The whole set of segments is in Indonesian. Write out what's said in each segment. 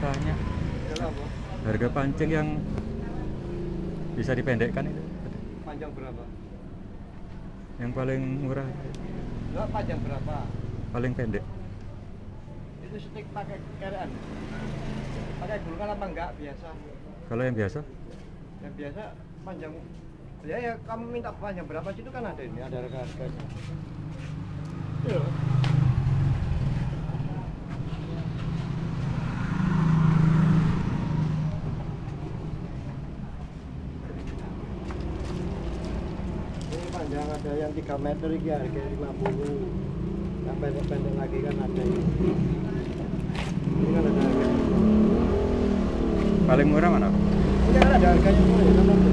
tanya harga pancing yang bisa dipendekkan itu Panjang berapa? yang paling murah, Enggak, panjang berapa? paling pendek. Itu stick pakai kerean. Pakai gulungan apa enggak biasa? Kalau yang biasa Yang biasa panjang. Ya kamu minta panjang berapa situ kan ada ini, ada harga-harganya. Iya. Ini panjang ada yang 3 meter ini harga 50. Yang pendek-pendek lagi kan ada ini. Ini kan ada harganya. paling murah mana? Ini kan ada harganya semua ya kan ada.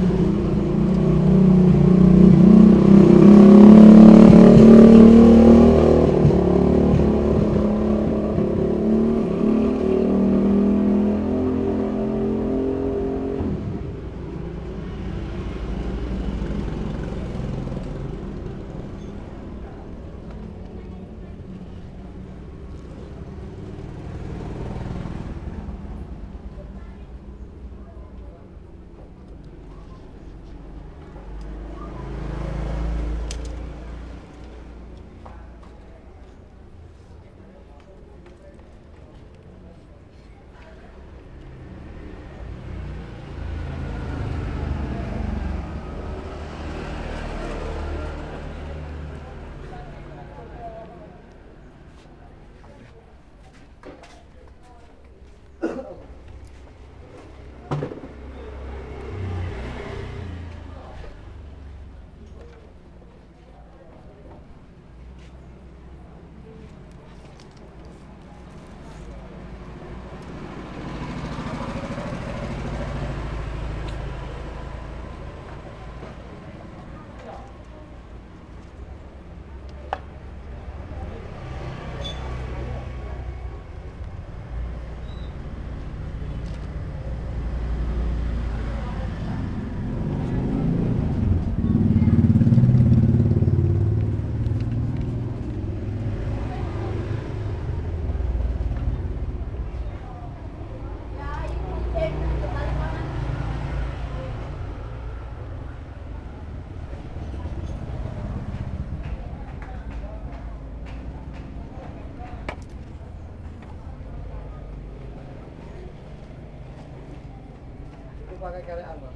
Pakai kerean, Pak.